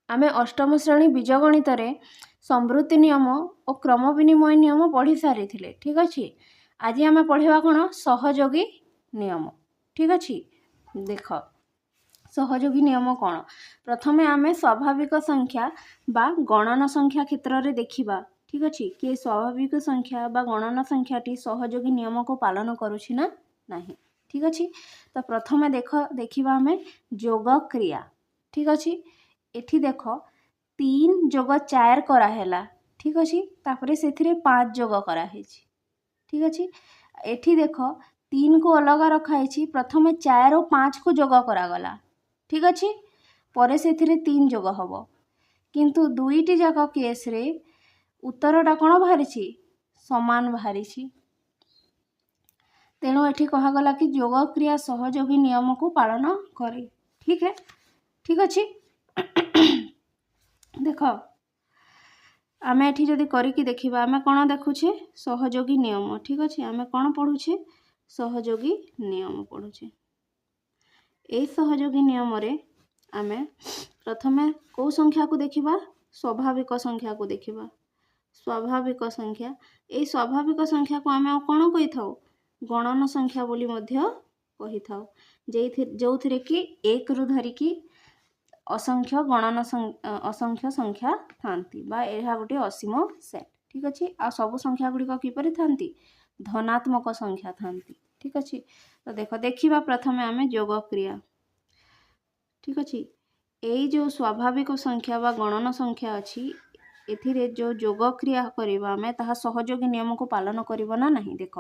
आमे अष्टम श्रेणी बीजगणित समृद्धि नियम और क्रम विनिमय नियम पढ़ी सारी ठीक अच्छे। आज आम पढ़ा कौन सहयोगी नियम। ठीक अच्छे देख सहयोगी नियम कौन प्रथमे आम स्वाभाविक संख्या बा गणन संख्या क्षेत्र में देखा। ठीक अच्छे कि स्वाभाविक संख्या बा गणन संख्याटी सहयोगी नियम को पालन करुछि ना नहीं। ठीक अच्छे तो प्रथमे देखा आम जोग क्रिया। ठीक अच्छे एठी देख 3 जोग 4 कराला। ठीक अच्छे तापर से 5 जोग कराई। ठीक अच्छे एठी देख 3 को अलग रखाई प्रथम 4 और 5 को जोग करागला। ठीक अच्छे पर से 3 जोग हम किंतु दुईटी जाक केस रे उत्तरटा कौन बाहरी समान बाहरी। तेणु एठी कहगला कि जोग क्रिया सहयोगी नियम को पालन करे। ठीक है ठीक अच्छे देख आम एठी जदि करिकी देखिबा आम कौन देखुछे सहयोगी नियम। ठीक अच्छे आम कौन पढ़ुछे सहयोगी नियम पढ़ुछे। ए सहयोगी नियम रे आम प्रथमे को संख्या को देखिबा स्वाभाविक संख्या को देखिबा। स्वाभाविक संख्या ए स्वाभाविक संख्या को आम कौन कहि थाउ गणन संख्या बोली मध्य कहि थाउ जो थिरे कि 1 रु धरिकी असंख्य गणन असंख्य संख्या थांती बा यह गोटे असीम सेट। ठीक अच्छे आ सब संख्या गुड़िक किपरि थांती धनात्मक संख्या थांती। ठीक अच्छे तो देखा प्रथमे आम जोग क्रिया। ठीक अच्छे यही जो स्वाभाविक संख्या बा गणन संख्या अच्छी एथिरे जो जोग क्रिया करिबा आमे ताहा सहयोगी नियम को पालन करिबो ना नहीं। देख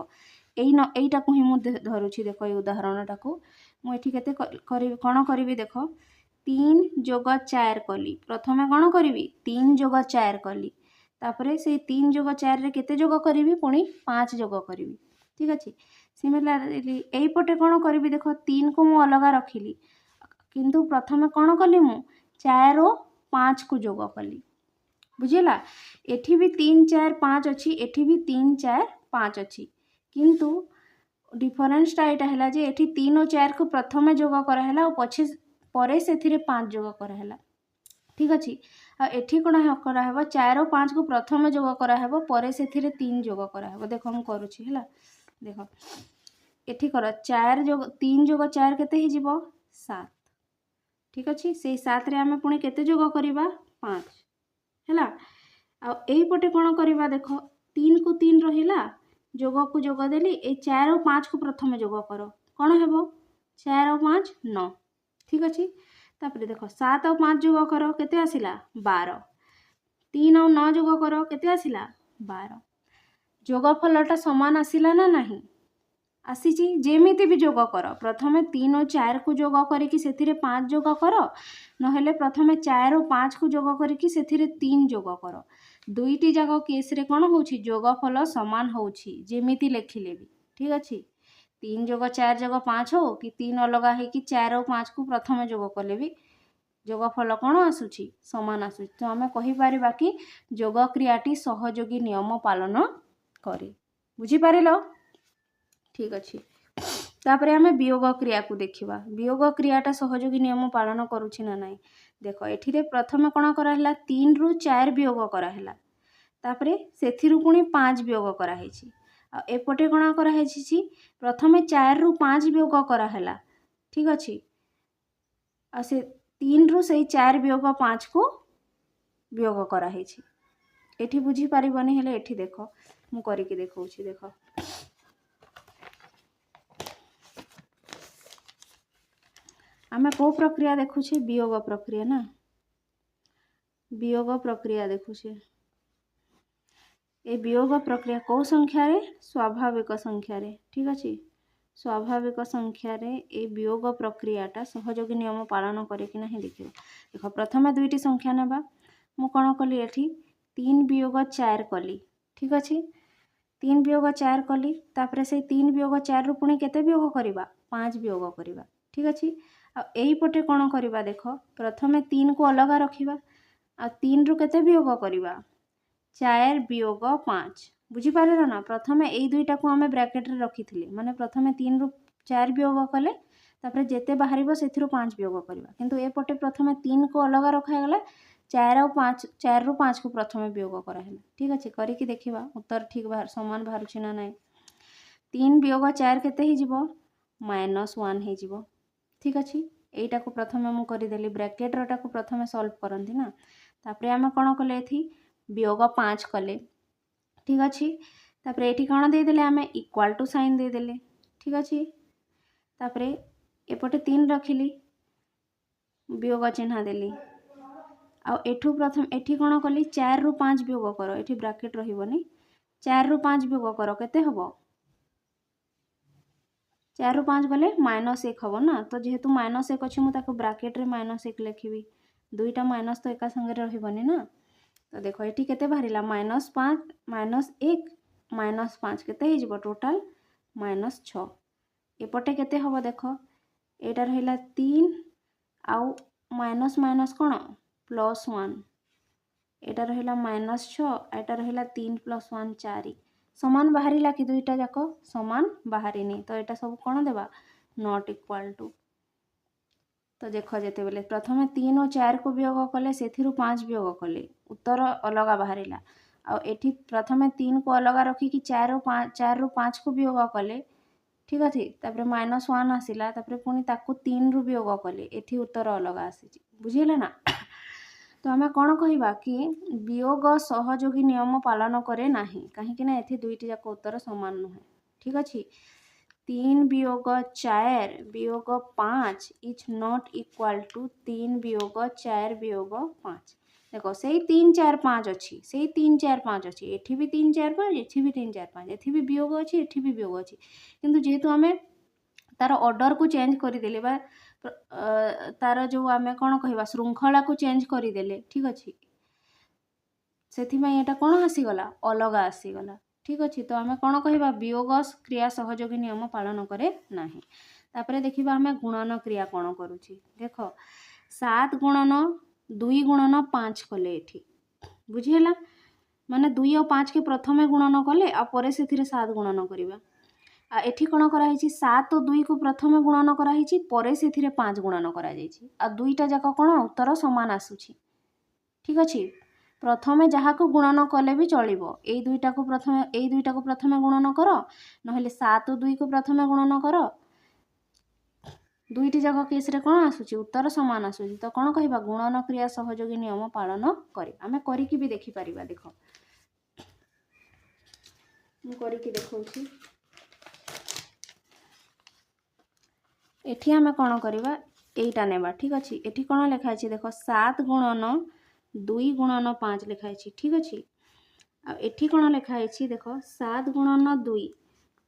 एईटा को ही मु धरुछि देख ए उदाहरणटा को मु एठी केते कोन करिवि देख 3 जोग 4 कली प्रथमे कौन करी 3 जोग 4 कली तापरे से 3 जोग 4 रे केते जोग करी पुणी 5 जोग करी। ठीक अच्छे सिमिलारली यही पटे कौन करी देख 3 को मु अलग रखिली किंतु प्रथमे कौन कली मु 4 और 5 को जोग कली बुझेला। एठी भी 3 4 5 अच्छी एठी भी 3 4 5 अच्छी किंतु डिफरेंसटा यहाँ है जे एठी 3 और 4 को प्रथमे जोग कराला और पछे परे से 5 जोग कराला। ठीक अच्छे एठी कौन कराहब 4 और 5 को प्रथमे जोग कराहब परे से 3 जोग कराहब। देख हम करुछि हैला देख एठी कर 4 जोग 3 जोग 4 केते ही जीवो 7। ठीक अच्छे से 7 रे आमे पुणी केते जोग करिबा 5 हैला आ एई पटे कौन करिबा देख 3 को 3 रहिला जोग को जोग देली ए 4 और 5 को प्रथमे जोग कर कौन हेबो 4 और 5 9। ठीक अच्छे तापर देख 7 और 5 जोग कर केते आसिला 12 3 और 9 जोग कर केते आसिला 12 जोगफलटा समान आसिला ना नहीं आसीची जेमिति भी जोग कर प्रथमे 3 और 4 को जोग करिकी सेथिरे 5 जोग कर नहेले प्रथमे 4 और 5 को जोग करिकी सेथिरे 3 जोग कर दुईटी जाक केस रे कौन होउछि जोगफल समान होउछि जेमिति लेखिले भी। ठीक अच्छे 3 जोग 4 जोग 5 हो कि 3 अलग है कि 4 और 5 को प्रथमे जोग कले भी जोगफल कौन आसुछि समान आसुछि। तो आम कहीपर कि जोग क्रियाटी सहयोगी नियम पालन करे बुझी पारिल। ठीक अच्छे तापर आम वियोग क्रिया को देखा वियोग क्रियाटा सहयोगी नियम पालन करुछि ना नहीं। देख एठिरे प्रथमे कौन कराला 3 रु 4 वियोग कराला तापरे सेथिरु पुणी 5 वियोग कराई आ एपटे कौन कराई प्रथमे 4 रु 5 वियोग कराला। ठीक अच्छे आ से 3 रु से 4 वियोग 5 को वियोग कराई एठी बुझी पारिबनी हेले एठी देख मु करिके देखौछि। देख आमे को प्रक्रिया देखुछे वियोग प्रक्रिया ना वियोग प्रक्रिया देखुछे ए वियोग प्रक्रिया को संख्या रे स्वाभाविक संख्या रे। ठीक अच्छे स्वाभाविक संख्या रे ए वियोग प्रक्रियाटा सहयोगी नियम पालन करे कि नहीं देखिए। देख प्रथमे दुईटी संख्या नेबा मु कौन कली एठी 3 वियोग 4 कली। ठीक अच्छे 3 वियोग 4 कली तापरे से 3 वियोग 4 रु पुणी केते वियोग करिबा 5 वियोग करिबा। ठीक अच्छे आ एई पटे कौन करिबा देख प्रथमे 3 को अलग रखिबा आ 3 रु केते वियोग करिबा 4 वियोग 5 बुझी पारे ना। प्रथमे एई दुईटा को आमे ब्रैकेट रे रखिथिले माने प्रथमे 3 रु 4 वियोग कले तापरे जेते बाहरिबो सेथिरु 5 वियोग करिबा किंतु ए पटे प्रथमे 3 को अलग रखा गला चार और पाँच, 4 ରୁ 5 को प्रथमे वियोग कराला। ठीक अच्छे, करिकी देखिबा उत्तर ठीक बाहर समान बाहरुछि ना नहीं। 3 वियोग 4 केते ही जीवो -1 ही जीवो। ठीक अच्छे, एटा को प्रथमे मु करदेली ब्रैकेट रोटा को प्रथमे सॉल्व करंती ना। तापरे आमे कोन कले एथि वियोग 5 कले। ठीक अच्छे, तापरे एठी कोन दे देले आमे इक्वल टू साइन दे देले। ठीक अच्छे, तापरे एपटे 3 रखिली वियोग चिन्ह देली। आ एठू प्रथम एठी कोन कली 4 ରୁ 5 वियोग करो, एठी ब्रैकेट रहिबोनी। 4 ରୁ 5 वियोग करो केते हबो 4 ରୁ 5 गले -1 हबो ना। तो जेहेतु -1 अछि मु ताको ब्रैकेट रे -1 लिखिबी। दुईटा माइनस तो एका संगे रहिबोनी ना। तो देखो एठी केते बाहरिला -5 -1 -5 केते हे जिवो टोटल -6। एपटे केते हबो देखो, एटा रहिला 3 आउ माइनस माइनस कोन +1, एटा रहिला -6, एटा रहिला 3 + 1 4। समान बाहरिला कि दुईटा जाको समान बाहरिनी। तो एटा सब कोन देबा नॉट इक्वल टू। तो देखो जेते बेले प्रथमे 3 और 4 को वियोग कले सेथिरु 5 वियोग कले उत्तर अलगा बाहरिला। आ एठी प्रथमे 3 को अलगा रखी कि 4 ରୁ 5 को वियोग कले। ठीक अछि, तापरे -1 आसिला, तापरे पुनी ताकू 3 ରୁ वियोग कले, एठी उत्तर अलगा आसीची। बुझिले ना। तो आमे कोन कहिबा कि वियोग सहयोगी नियम पालन करे नाही, काहे कि ना एठी दुईटी जाको उत्तर समान नहे। ठीक अछि, 3 वियोग 4 वियोग 5 इज नॉट इक्वल टू 3 वियोग 4 वियोग 5। देखो सेही 3 4 5 अछि, सेही 3 4 5 अछि, एठी भी 3 4 5, एठी भी 3 4 5, एठी भी वियोग अछि, एठी भी वियोग अछि। किंतु जेहेतु आमे तार ऑर्डर को चेंज करि देले बा तार जो आमे कोन कहिबा श्रृंखला को चेंज करि देले। ठीक अछि, सेथि में एटा कोन आसी गला अलगा आसी गला। ठीक अछि, तो आमे कोन कहिबा वियोग क्रिया सहयोगी नियम पालन करे नाही। तापरे देखिबा आमे गुणन क्रिया कोन करूची। देखो 7 गुणन 2 गुणन 5 कले एठी। बुझिहेला, माने 2 और 5 के प्रथमे गुणन कले आ परे सेथिरे 7 गुणन करिबा। आ एठी कोन करा हिची 7 और 2 को प्रथमे गुणन करा हिची, परे सेथिरे 5 गुणन करा जाईची। आ दुईटा जाका कोन उत्तर समान आसुची। ठीक अछि, प्रथमे जहा को गुणन कले भी चलिबो। एई दुईटा को प्रथमे गुणन करो, नहेले 7 और 2 को प्रथमे गुणन करो। दुईटी जाका केस रे कोन आसुची उत्तर समान आसुची। तो कोन कहिबा गुणन क्रिया सहयोगी नियम पालन करे। आमे करिकि भी देखि परिबा। देखो मु करिकि देखौची। एठी आमे कोन करिबा एईटा नेबा। ठीक अछि, एठी कोन लेखा अछि देखो 7 गुणन 2 गुणन 5 लेखा अछि। ठीक अछि, आ एठी कोन लेखा अछि देखो 7 गुणन 2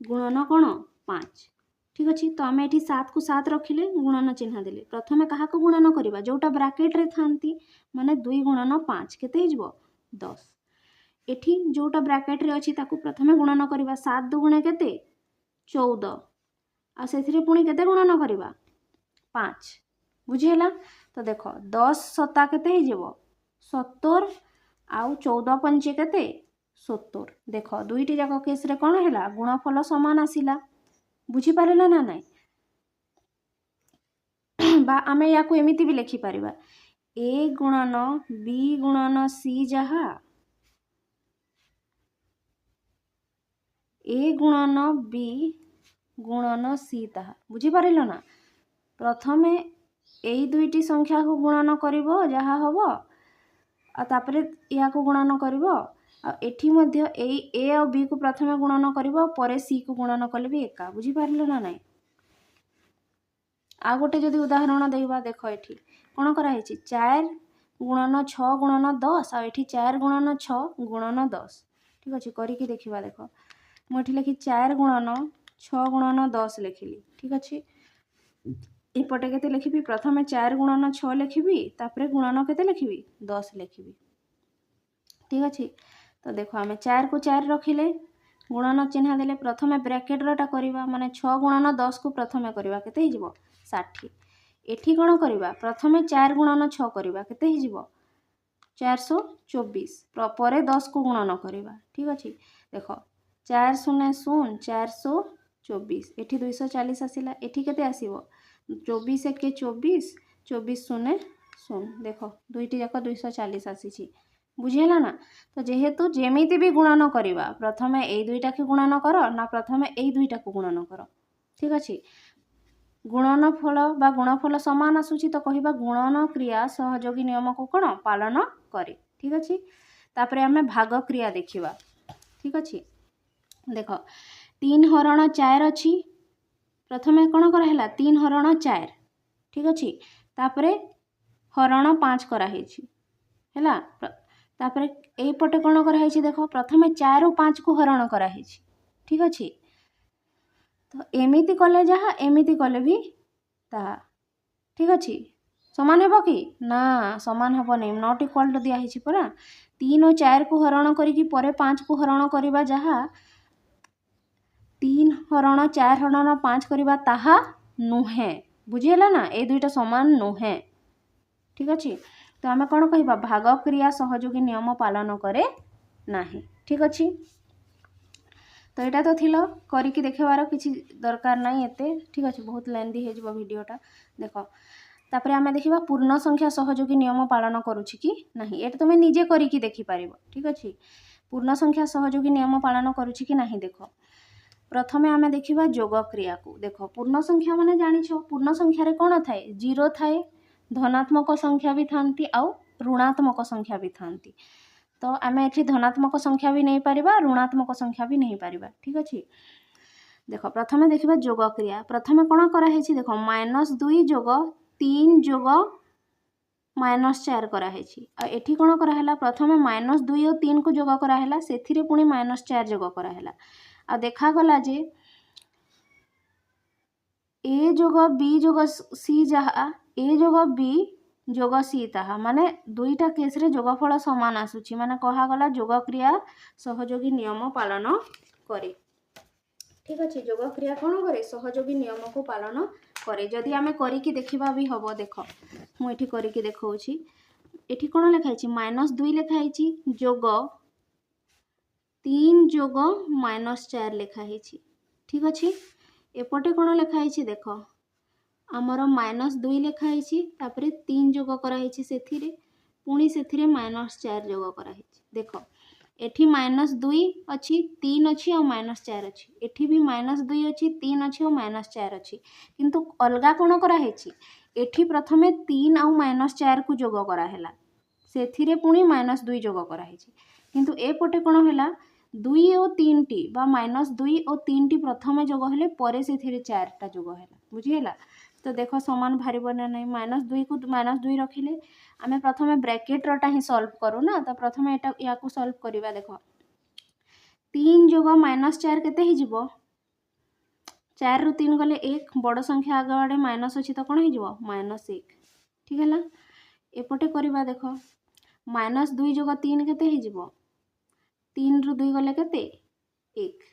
गुणन कोन 5। ठीक अछि, तो आमे एठी 7 को 7 रखिले गुणन चिन्ह देले। प्रथमे कहा को गुणन करिबा जोटा ब्रैकेट रे थांती, माने 2 गुणन 5 केते हे जिवो 10। एठी जोटा ब्रैकेट रे अछि ताकू प्रथमे गुणन करिबा 7 दुगुणे केते 14, आ सेथिरे पुणी केते गुणन करिबा 5। बुझिहेला। तो देखो 10 सता केते हे जिवो 70 आउ 14 पंचे केते 70। देखो दुईटी जाको केस रे कोन हैला गुणफल समान आसिला। बुझी पारिला ना नाही। बा आमे याकू एमिति भी लिखि पारिबा a गुणन b गुणन c जहा a गुणन b गुणन c ताहा। बुझी पारिलो ना। प्रथमे एई दुईटी संख्या को गुणन करिवो जहा हबो, आ तापरे या को गुणन करिवो। आ एठी मध्य एई a और b को प्रथमे गुणन करिवो, परे c को गुणन कले भी एका। बुझी पारिलो ना नाही। आ गोटे जदि उदाहरण देबा देखो एठी कोन करा हिची 4 गुणन 6 गुणन 10 आ एठी 4 गुणन 6 गुणन 10। ठीक अछि, करिकि देखिबा। देखो मु एठी लिखि 4 गुणन 6 गुणन 10 लिखिली। ठीक अछि, एपटे केते लिखिबी प्रथमे 4 गुणन 6 लिखिबी, तापरे गुणन केते लिखिबी 10 लिखिबी। ठीक अछि, तो देखो आमे 4 को 4 रखिले गुणन चिन्ह देले। प्रथमे ब्रैकेट रोटा करिबा, माने 6 गुणन 10 को प्रथमे करिबा केते हे जिवो 60। एठी कोन करिबा प्रथमे 4 गुणन 6 करिबा केते हे जिवो 424, परे 10 को गुणन करिबा। ठीक अछि, देखो 4 0 0 424, एठी 240 आसिला। एठी केते आसीबो 24 1 24, 24 0 शून्य देख दुईटी जाक 240 आसी बुझीगला ना। तो जेहेतु जेमिति भी गुणन करवा प्रथमे ए दुईटा के गुणन कर ना प्रथमे ए दुईटा को गुणन कर ठीक अच्छे। गुणन फल बा गुणफल सामान आसूची तो कहवा गुणन क्रिया सहयोगी नियम को कौन पालन करे ठीक अच्छे। तापर आम भाग क्रिया देखा ठीक अच्छे। देख 3 हरण 4 अच्छी प्रथमे कौन कराला 3 हरण 4 ठीक अच्छे। तापरे हरण 5 कराई है तापर एपटे कौन कराई देख प्रथमे 4 ରୁ 5 को हरण कराई ठीक अच्छे। तो एमिति कले जहाँ एमिति कले भी ताहा ठीक अच्छे समान हेब कि ना समान हेब नहीं नॉट इक्वल टू दिखाई परा 3 और 4 को हरण करी परे 5 को हरण करवा जहाँ 3 हरण 4 हरण 5 करवा ताहा नुहे बुझीगला ना ए दुईटा समान नुहे ठीक अच्छे। तो आम कौन कह भाग क्रिया सहयोगी नियम पालन करे नाही ठीक अच्छे। तो यहाँ तो थिल करके देखार किसी दरकार नहीं एते ठीक अच्छे बहुत लेंदी हो वीडियोटा देख। तापर आम देखा पूर्ण संख्या सहयोगी नियम पालन करुच्ची कि नहीं ये तुम निजे करके देखिपार ठीक अच्छे। पूर्ण संख्या सहयोगी नियम पालन करुच्ची कि नहीं देख प्रथमे आम देखा जोग क्रिया को देख पूर्ण संख्या माने जानिछ पूर्ण संख्यार कौन थाए 0 थाए धनात्मक संख्या भी थांती आउ ऋणात्मक संख्या भी थांती। तो आम ये धनात्मक संख्या भी नहीं पारिबा ऋणात्मक संख्या भी नहीं पारिबा ठीक अच्छे। देख प्रथमे देखा जोग क्रिया प्रथमे कौन कराई देख -2 जोग 3 जोग -4 कराई एठी कौन कराला प्रथमे -2 और 3 को जोग कराला से पुणी -4 जोग कराला आ देखागला जे ए जोग बी जोग सी जहाँ ए जोग बी जोग सी ताहा माने दुईटा केस रे जोगफल सामान आसूची माने कहागला जोग क्रिया सहयोगी नियम पालन करे ठीक अच्छे। जोग क्रिया कौन करे सहयोगी नियम को पालन करे जदि आम करके देखा भी हम देख मुझे करके देखी ये कौन लिखाई -2 लिखाई जोग 3 जोग -4 लिखाई ठीक अच्छे। एपटे कौन लिखाई देख आमर -2 लिखाई तापर 3 जोग कराई पुणी से -4 जोग कराई देख एठी -2 अच्छी 3 अच्छी और -4 अच्छी एठी भी -2 अच्छी 3 अच्छी और -4 अच्छी किंतु अलगा कौन कराई एठी प्रथमे 3 आउ -4 को जोग कराला से पुणी -2 जोग कराई किंतु एपटे कौन है 2 और 3 टी बा -2 और 3 टी प्रथमे जोग हेले परे से 4टा जोग है बुझीगला। तो देख समान बाहर ना नहीं -2 को -2 रखिले आम प्रथमे ब्रैकेट रोटा ही सॉल्व करूँ ना तो प्रथमे या सॉल्व करवा देख 3 जोग -4 केते ही जीवो 4 ରୁ 3 गले 1 बड़ संख्या आगे आड़े माइनस अच्छी तो कौन हो -1 ठीक है। एपटे करवा देख -2 जोग 3 केते ही जीवो 3 ରୁ 2 गले केते 1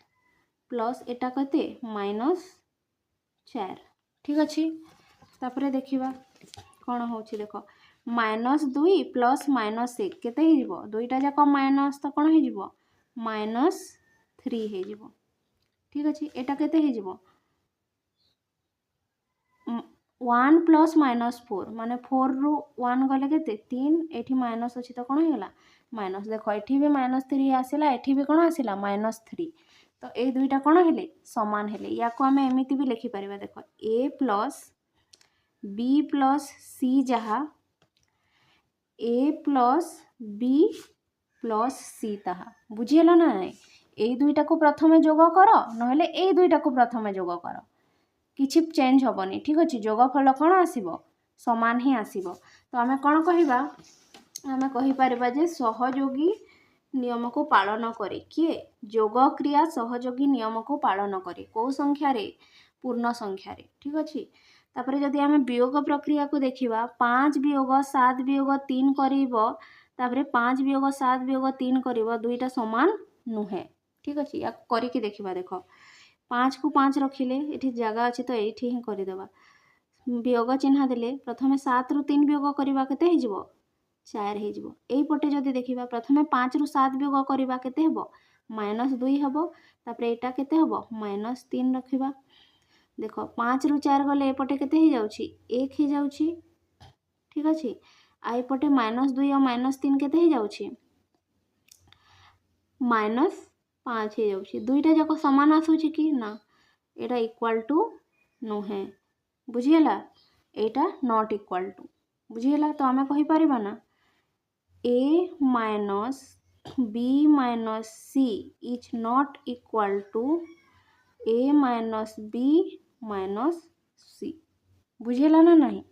प्लस एटा केते -4 ठीक अच्छे। तापर देखा कौन हो देख -2 प्लस -1 केते ही जीवो दुईटा जाक माइनस तो कौन हो -3 हो ठीक अच्छे। एटा केते ही जीवो 1 प्लस -4 माने 4 ରୁ 1 गले केते 3 एठी माइनस अच्छी तो कौन होगा माइनस देख एठी भी -3 आसला एठी भी कौन आसला -3 तो ये दुईटा कौन हेले समान हेले या को आम एमती भी लिखिपर देख ए प्लस बी प्लस सी जहाँ ए प्लस बी प्लस सी ताहा बुझीगला ना नहीं ये दुईटा को प्रथमे जोग कर ना ये दुईटा को प्रथमे जोग कर किछि चेंज हेनी ठीक अच्छे जोगफल कौन आसीबो समान ही आसीबो। तो आम कौन कहवा आम कहीपर जे सहयोगी नियम को पालन करे किए जोग क्रिया सहयोगी नियम को पालन करे कौ संख्या रे पूर्ण संख्या रे ठीक अच्छे। तापर जदि आम वियोग प्रक्रिया को देखा 5 वियोग 7 वियोग 3 कर 5 वियोग 7 वियोग 3 कर दुईटा सामान नुहे ठीक अच्छे। या करके देखा देख 5 को 5 रखिले ये जगह अच्छे तो ये ही करदेवा वियोग चिन्ह देले प्रथमे 7 ରୁ 3 वियोग करवा केते ही जीवो 4 हो यहीपटे जदि देखा प्रथमे 5 ରୁ 7 वियोग करवा केते हेबो -2 हेबो तापर एटा केते हेबो -3 रखिबा देख 5 ରୁ 4 गले एपटे केते ही जाउची 1 ही जाउची ठीक अच्छे। आईपटे -2 और -3 केते हो जाउछि -5 हो जाउछि दुईटा जाक समान आसुछि कि ना एटा इक्वल टू नुहे बुझीगला एटा नॉट इक्वल टू बुझीगला तो आमे कहि परिबा ना a minus b minus c is not equal to a minus b minus c बुझीगला ना नहीं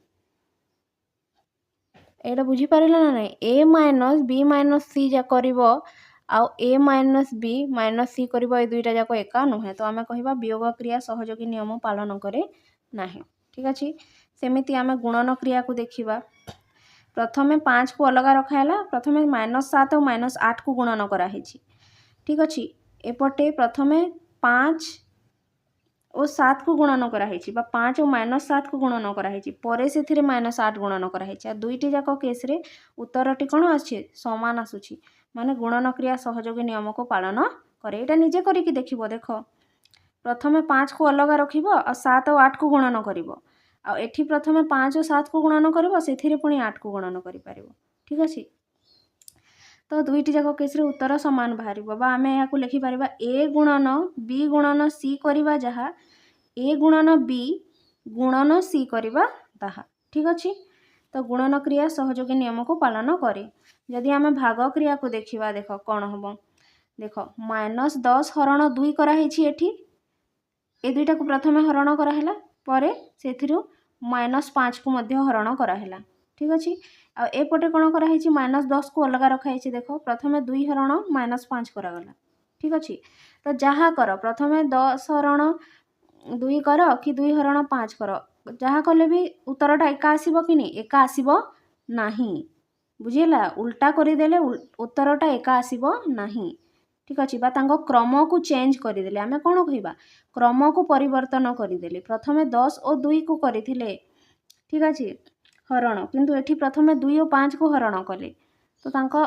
एटा बुझी पारिला ना नहीं a minus b minus c जा करिवो आउ a minus b minus c करिवो ए दुईटा जाक एका नुहे तो आमे कहिबा वियोग क्रिया सहयोगी नियम पालन करे नाही ठीक अछि सेमिति आमे गुणन क्रिया को देखिबा प्रथमे 5 को अलग रखाला प्रथमे -7 और -8 को गुणन करा हिची ठीक अछि एपटे प्रथमे 5 और 7 को गुणन करा हिची बा 5 और -7 को गुणन करा हिची परे सेथिरे -8 गुणन करा हिची आ दुईटी जाक केस रे उत्तरटी कोन आछे समान आसुची माने गुणन क्रिया सहयोगी नियम को पालन करे एटा निजे करी कि देखिबो देखो प्रथमे 5 को अलग रखिबो और 7 और 8 को गुणन करिवो आ एठी प्रथमे 5 और 7 को गुणन करिवो सेथिरे पुनी 8 को गुणन करि पारिवो ठीक अछि तो दुईटी जाक केस रे उत्तर समान बाहरिबो बा आमे या को लिखि पारिबा a गुणन b गुणन c करिबा जहा a गुणन b गुणन c करिबा ताहा ठीक अछि तो गुणन क्रिया सहयोगी नियम को पालन करे यदि आमे भाग क्रिया को देखिबा देखो कोन हबो देखो -10 हरण 2 करा हिची एठी ए दुईटा को प्रथमे हरण करा हैला परे सेथिरु -5 को मध्य हरण करा हैला ठीक अछि आ एपटे कोन करा हिची -10 को अलग रखा हिची देखो प्रथमे 2 हरण -5 करा गला ठीक अछि तो जहा कर प्रथमे 10 हरण 2 कर कि 2 हरण 5 कर जहा कले भी उत्तरटा एका आसीबो कि नहीं एका आसीबो नाही बुझिला उल्टा करि देले उत्तरटा एका आसीबो नाही ठीक अछि बा तांको क्रम को चेंज करि देले आमे कोन कहिबा क्रम को परिवर्तन करि देले प्रथमे 10 और 2 को करिथिले ठीक अछि हरण किंतु एठी प्रथमे 2 और 5 को हरण कले तो तांको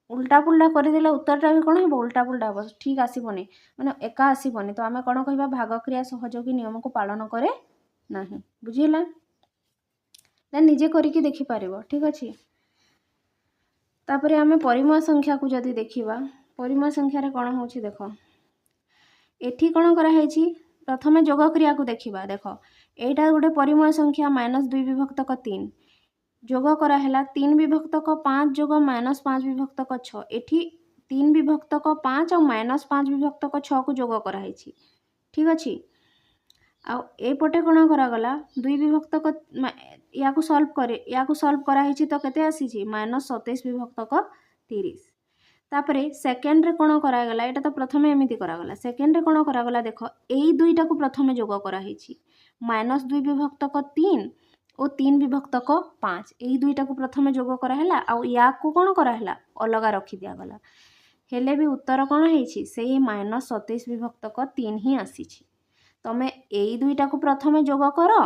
उल्टा पुल्टा करि देले उत्तरटा भी कोन हेबो उल्टा पुल्टा हेबो ठीक आसीबोनी माने एका आसीबोनी तो आमे कोन कहिबा भाग क्रिया सहयोगी नियम को पालन करे नाही बुझिला ना निजे करी कि देखि पारिबो ठीक अछि तापरे आमे परिमेय संख्या को जदी देखिबा परिमेय संख्या रे कोन होछि देखो एठी कोन करा हेछि प्रथमे जोग क्रिया को देखिबा देखो एटा गोटे परिमेय संख्या -2 विभक्तक 3 जोग करा हैला 3 विभक्तक 5 जोग -5 विभक्तक 6 एठी 3 विभक्तक 5 और -5 विभक्तक 6 को जोग करा हेछि ठीक अछि आ एपटे कोन करा गला 2 विभक्तक या को सॉल्व करा हेछि तो केते आसीछि -27 विभक्तक 30 तापरे सेकेंड रे कोन करा गला एटा तो प्रथमे एमिति करा गला सेकेंड रे कोन करा गला देखो एई दुईटा को प्रथमे जोग करा हेछि -2 विभक्तक 3 और 3 विभक्तक 5 एई दुईटा को प्रथमे जोग करा हैला आ या को कोन करा हैला अलगा रखि दिया गला हेले भी उत्तर कोन हेछि सेही -27 विभक्तक 3 ही आसीछि तमे एई दुईटा को प्रथमे जोग करो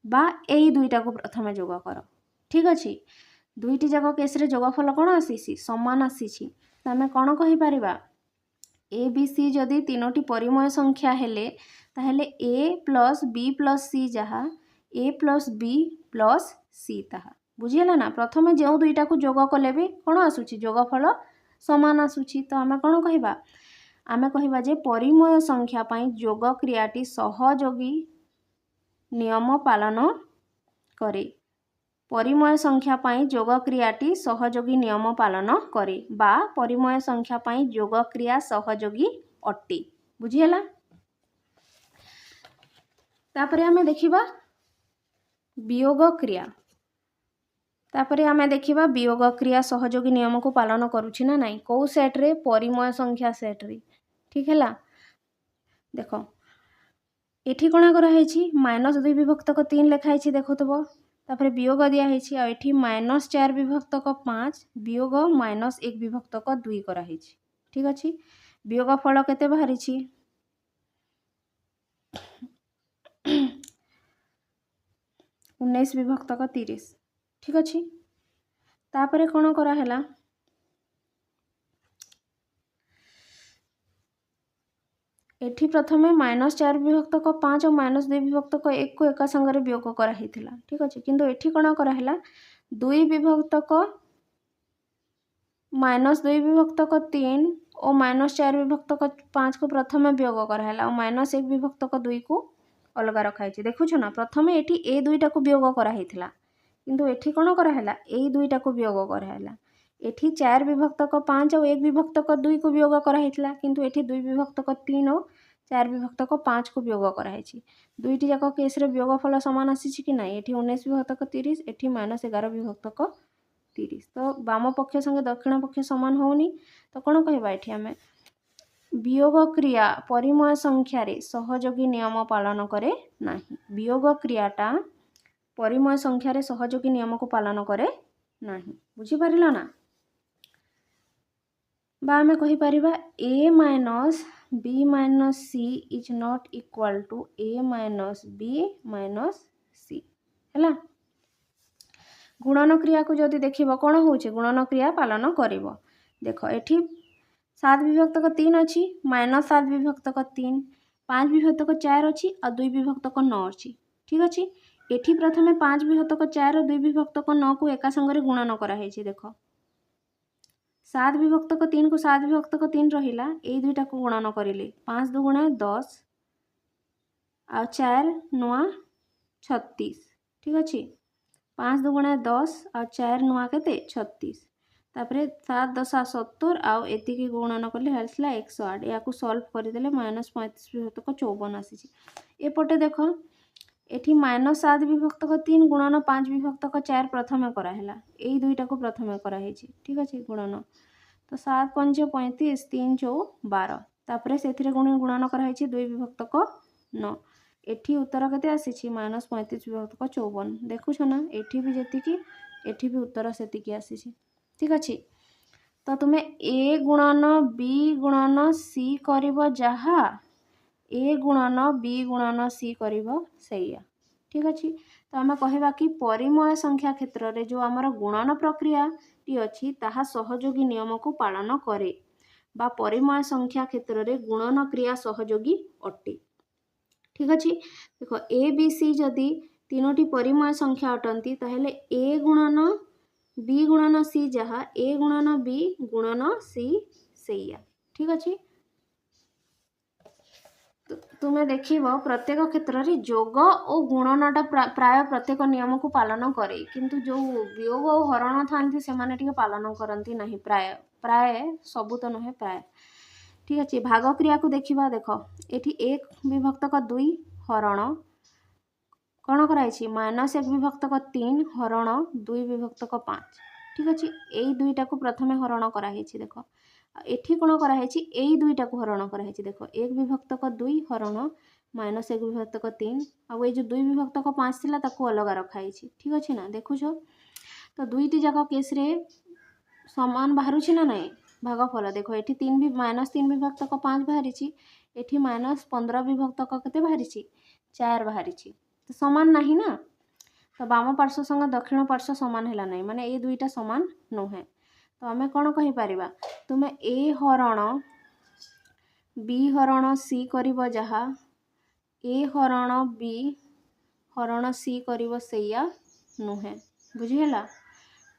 बा एई दुईटा को प्रथमे जोग करो ठीक अछि दुईटी जाक केस रे जोगफल कोन आसीछि समान आसीछि तमे कोन कहि परिबा ए बी सी जदि तीनोटी परिमेय संख्या हेले ताहेले a + b + c जहा a + b + c ताहा बुझियला ना प्रथमे जे दुईटा को जोग कले भी कोन आसुछि जोगफल समान आसुछि तो आमे कोन कहिबा आमे कहिबा जे परिमेय संख्या पई जोग क्रियाटी सहयोगी नियम पालन करे परिमेय संख्या पई जोग क्रियाटी सहयोगी नियम पालन करे बा परिमेय संख्या पई जोग क्रिया सहयोगी अटे बुझियला तापरे आमे देखिबा वियोग क्रिया तापरे आमे देखिबा वियोग क्रिया सहयोगी नियम को पालन करूछि ना नाही को सेट रे परिमेय संख्या सेट रे ठीक हैला देखो एठी कोना करा हेछि -2 विभक्तक 3 लेखा हेछि देखोतबो तापरे वियोग दिया हेछि आ एठी -4 विभक्तक 5 वियोग -1 विभक्तक 2 करा हेछि ठीक अछि वियोग फल केते बाहरिछि 19 विभक्तक 30 ठीक अछि तापरे कोन करा हैला एठी प्रथमे -4 विभक्तक 5 और -2 विभक्तक 1 को एका संगरे वियोग करा हेतिला ठीक अछि किंतु एठी कोन करा हैला 2 विभक्तक -2 विभक्तक 3 और -4 विभक्तक 5 को प्रथम वियोग कराला और -1 विभक्तक 2 को अलग रखाई। देखुछ ना प्रथम एठी ए दुईटा को वियोग कराइथिला किंतु एठी कोन कराला ए दुईटा को वियोग कराला। एठी 4 विभक्तक 5 और 1 विभक्तक 2 को वियोग कराइथिला किंतु एठी 2 विभक्तक 3 और 4 विभक्तक 5 को वियोग कराइछि। दुईटी जाक केस रे वियोगफल समान आसीछि कि नाही। एठी 19 विभक्तक 30 एठी -11 विभक्तक 30 तो वाम पक्ष संगे दक्षिण पक्ष समान होनी। तो कौन कहबा एठी आमे वियोग क्रिया परिमय संख्या रे सहयोगी नियम पालन करे नाही। वियोग क्रियाटा परिमय संख्या रे सहयोगी नियम को पालन करे नाही। बुझी पारिलो ना। बा आमे कहि परिबा a minus b minus c is not equal to a minus b minus c हैला। गुणन क्रिया को जदि देखिबो कोन होउछे गुणन क्रिया पालन करिवो। देखो एठी 7 विभक्तक 3 अछि -7 विभक्तक 3 5 विभक्तक 4 अछि आ 2 विभक्तक 9 अछि। ठीक अछि। एठी प्रथमे 5 विभक्तक 4 और 2 विभक्तक 9 को एका संगरे गुणन करा हेछि। देखो 7 विभक्तक 3 को 7 विभक्तक 3 रहिला ए दुईटा को गुणन करिले 5 2 गुणा 10 आ 4 9 36। ठीक अछि। 5 2 गुणा 10 आ 4 9 केते 36 तापरे 7 10 70 आउ एति की गुणन करले हलसला 108 या को सॉल्व कर देले -35 विभक्तक 54 आसीछि। एपटे देखो एठी -7 विभक्तक 3 गुणन 5 विभक्तक 4 प्रथमे करा हैला एई दुईटा को प्रथमे करा हेछि। ठीक अछि। गुणन तो 7 5 35 3 4 12 तापरे सेथिरे गुणन करा हेछि 2 विभक्तक 9 एठी उत्तर केते आसीछि -35 विभक्तक 54। देखुछ ना एठी भी जेतिकी एठी भी उत्तर सेतिकी आसीछि। ठीक अछि। तो तुमे a गुणन b गुणन c करिवो जहा a गुणन b गुणन c करिवो सैया। ठीक अछि। तो आमे कहबा कि परिमय संख्या क्षेत्र रे जो हमर गुणन प्रक्रिया टी अछि ताहा सहयोगी नियम को पालन करे बा परिमय संख्या क्षेत्र रे गुणन क्रिया सहयोगी अटे। ठीक अछि। देखो a b c जदि तीनोटी परिमय संख्या अटंती ताहेले a गुणन b गुणन c जहा a गुणन b गुणन c सैया। ठीक अछि। तुमे देखिबो प्रत्येक क्षेत्र रे जोग और गुणनटा प्राय प्रत्येक नियम को पालन करे किंतु जो वियोग और हरण थांती से माने टिके पालन करंती नहीं प्राय प्राय सबु तो नहे प्राय। ठीक अछि। भाग क्रिया को देखिबा। देखो एठी 1 विभक्तक 2 हरण कौन कराइछि -1 विभक्तक 3 हरण 2 विभक्तक 5। ठीक अछि। एई दुईटा को प्रथमे हरण करा हेछि। देखो एठी कोन करा हेछि एई दुईटा को हरण करा हेछि। देखो 1 विभक्तक 2 हरण -1 विभक्तक 3 आ ए जो 2 विभक्तक 5 थिला ताको अलग रखा हेछि। ठीक अछि ना। देखुछो तो दुईटी जाक केस रे समान बाहरुछि ना नाही भागफल। देखो एठी 3 भी -3 विभक्तक 5 बाहरिछि एठी -15 विभक्तक केते बाहरिछि 4 बाहरिछि तो समान नाही ना। तो वाम पार्श्व संग दक्षिण पार्श्व समान हैला नाही माने ए दुईटा समान नोहे। तो आमे कोन कहि परिबा तुमे a हरण b हरण c करिवो जहा a हरण b हरण c करिवो सैया नोहे। बुझी हैला।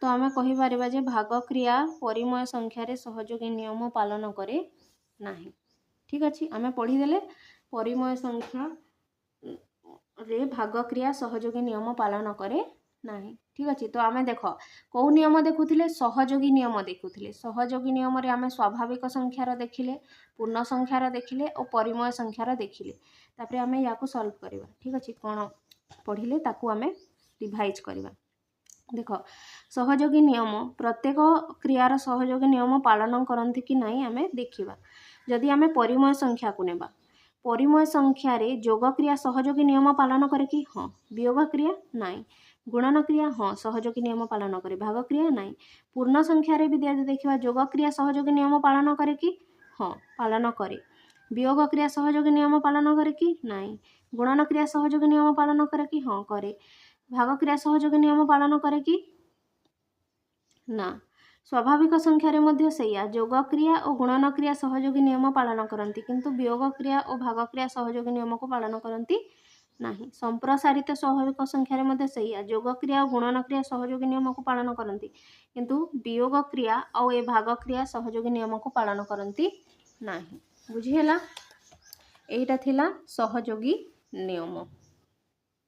तो आमे कहि परिबा जे भाग क्रिया परिमय संख्या रे सहयोगी नियम पालन करे नाही। ठीक अछि। आमे पढी देले परिमय संख्या रे भाग क्रिया सहयोगी नियम पालन करे नाही। ठीक अछि। तो आमे देखो को नियम देखुथिले सहयोगी नियम देखुथिले। सहयोगी नियम रे आमे स्वाभाविक संख्या रो देखिले पूर्ण संख्या रो देखिले और परिमय संख्या रो देखिले तापरे आमे याको सॉल्व करिवा। ठीक अछि। कोन पढिले ताकू आमे रिवाइज करिवा। देखो सहयोगी नियम प्रत्येक क्रियार सहयोगी नियम पालन करंती कि नाही आमे देखिबा। जदि आमे परिमय संख्या को नेबा परिमय संख्या रे जोग क्रिया सहयोगी नियम पालन करे कि हां वियोग क्रिया नाही गुणन क्रिया हां सहयोगी नियम पालन करे भाग क्रिया नाही पूर्ण संख्या रे भी देखिबा जोग क्रिया सहयोगी नियम पालन करे कि हां पालन करे वियोग क्रिया सहयोगी नियम पालन करे कि नाही गुणन क्रिया सहयोगी नियम पालन करे कि हां करे भाग क्रिया सहयोगी नियम पालन करे कि ना। स्वाभाविक संख्या रे मध्य सैया जोग क्रिया और गुणन क्रिया सहयोगी नियम पालन करंती किंतु वियोग क्रिया और भाग क्रिया सहयोगी नियम को पालन करंती ନାହିଁ। संप्रसारित स्वाभाविक संख्यारे मध्य ସେଇଆ ଯୋଗ କ୍ରିୟା ଆଉ ଗୁଣନ କ୍ରିୟା ସହଯୋଗୀ ନିୟମକୁ ପାଳନ କରନ୍ତି, କିନ୍ତୁ ବିୟୋଗ କ୍ରିୟା ଆଉ ଏ ଭାଗ କ୍ରିୟା ସହଯୋଗୀ ନିୟମକୁ ପାଳନ କରନ୍ତି ନାହିଁ। ବୁଝିହେଲା? ଏଇଟା ଥିଲା ସହଯୋଗୀ ନିୟମ।